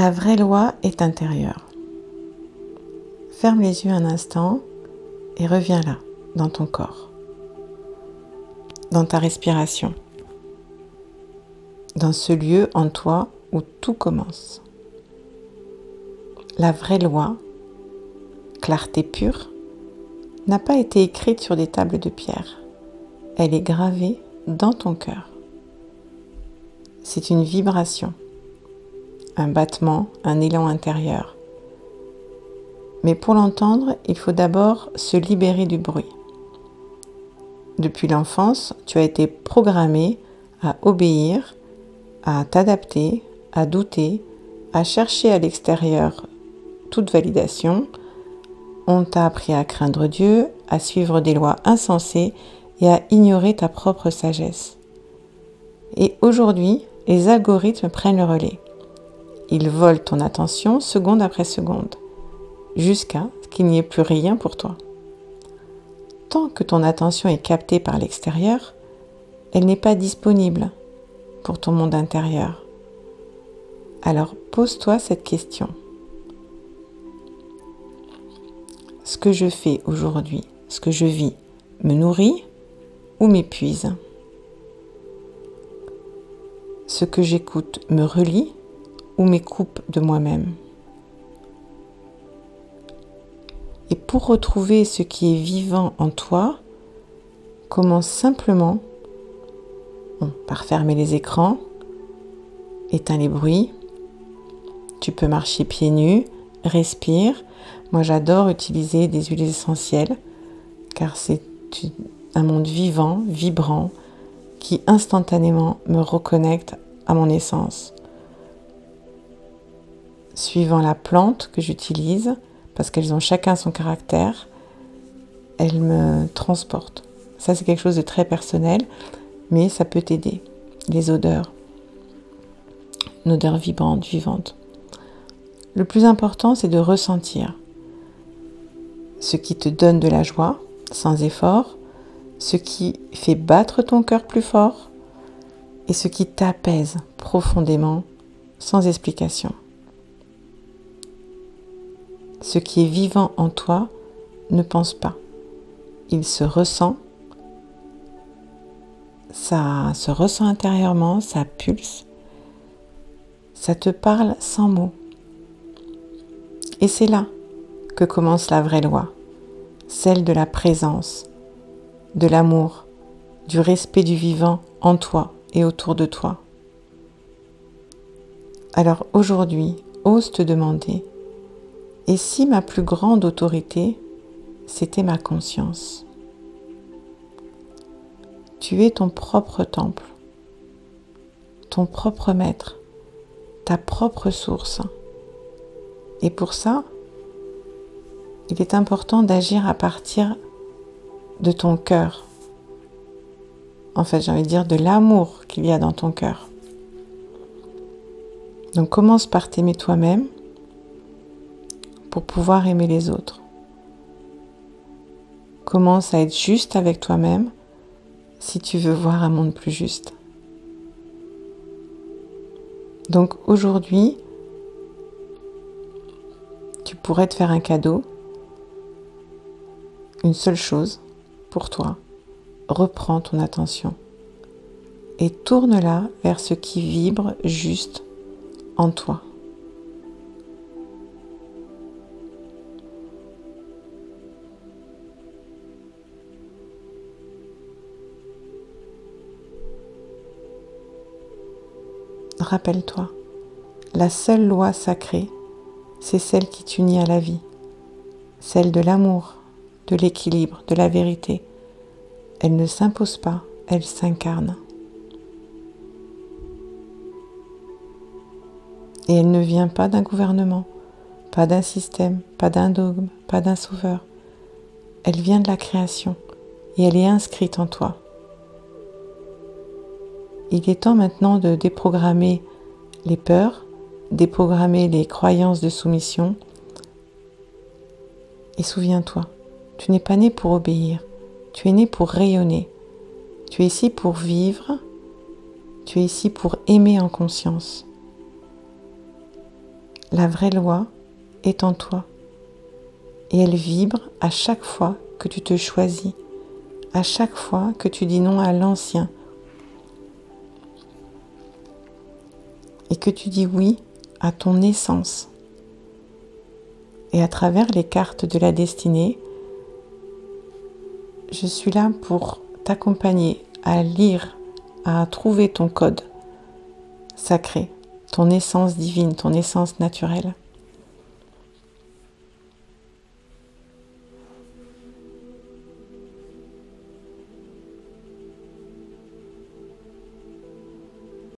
La vraie loi est intérieure. Ferme les yeux un instant et reviens là, dans ton corps, dans ta respiration, dans ce lieu en toi où tout commence. La vraie loi, clarté pure, n'a pas été écrite sur des tables de pierre. Elle est gravée dans ton cœur. C'est une vibration, un battement, un élan intérieur. Mais pour l'entendre, il faut d'abord se libérer du bruit. Depuis l'enfance, tu as été programmé à obéir, à t'adapter, à douter, à chercher à l'extérieur toute validation. On t'a appris à craindre Dieu, à suivre des lois insensées et à ignorer ta propre sagesse. Et aujourd'hui, les algorithmes prennent le relais. Ils volent ton attention seconde après seconde, jusqu'à ce qu'il n'y ait plus rien pour toi. Tant que ton attention est captée par l'extérieur, elle n'est pas disponible pour ton monde intérieur. Alors pose-toi cette question. Ce que je fais aujourd'hui, ce que je vis, me nourrit ou m'épuise? Ce que j'écoute me relie ou m'écoupe de moi-même? Et pour retrouver ce qui est vivant en toi, commence simplement par fermer les écrans, éteins les bruits. Tu peux marcher pieds nus, respire. Moi, j'adore utiliser des huiles essentielles car c'est un monde vivant, vibrant, qui instantanément me reconnecte à mon essence. Suivant la plante que j'utilise, parce qu'elles ont chacun son caractère, elles me transportent. Ça, c'est quelque chose de très personnel, mais ça peut t'aider. Les odeurs, une odeur vibrante, vivante. Le plus important, c'est de ressentir ce qui te donne de la joie, sans effort, ce qui fait battre ton cœur plus fort et ce qui t'apaise profondément, sans explication. Ce qui est vivant en toi ne pense pas. Il se ressent, ça se ressent intérieurement, ça pulse, ça te parle sans mots. Et c'est là que commence la vraie loi, celle de la présence, de l'amour, du respect du vivant en toi et autour de toi. Alors aujourd'hui, ose te demander, et si ma plus grande autorité, c'était ma conscience? Tu es ton propre temple, ton propre maître, ta propre source. Et pour ça, il est important d'agir à partir de ton cœur. En fait, j'ai envie de dire de l'amour qu'il y a dans ton cœur. Donc commence par t'aimer toi-même pour pouvoir aimer les autres. Commence à être juste avec toi-même si tu veux voir un monde plus juste. Donc aujourd'hui, tu pourrais te faire un cadeau, une seule chose pour toi. Reprends ton attention et tourne-la vers ce qui vibre juste en toi. Rappelle-toi, la seule loi sacrée, c'est celle qui t'unit à la vie, celle de l'amour, de l'équilibre, de la vérité. Elle ne s'impose pas, elle s'incarne. Et elle ne vient pas d'un gouvernement, pas d'un système, pas d'un dogme, pas d'un sauveur. Elle vient de la création et elle est inscrite en toi. Il est temps maintenant de déprogrammer les peurs, déprogrammer les croyances de soumission. Et souviens-toi, tu n'es pas né pour obéir, tu es né pour rayonner. Tu es ici pour vivre, tu es ici pour aimer en conscience. La vraie loi est en toi et elle vibre à chaque fois que tu te choisis, à chaque fois que tu dis non à l'ancien et que tu dis oui à ton essence. Et à travers les cartes de la destinée, je suis là pour t'accompagner à lire, à trouver ton code sacré, ton essence divine, ton essence naturelle.